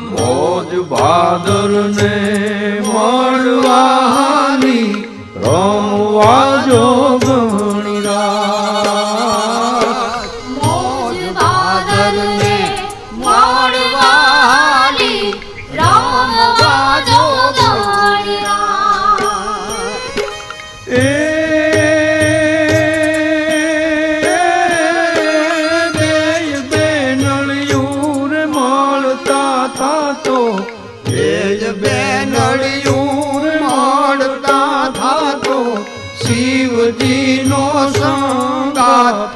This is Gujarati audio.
મોજ ભાદર ને મળવાની રમવા જોગણી રાત મોજ ભાદર ને મળવાની રમવા જોગણી રાત એ બેનળિયું રે મળતા થાતો બેનળિયું મળતા થાતો શિવજીનો સંગાત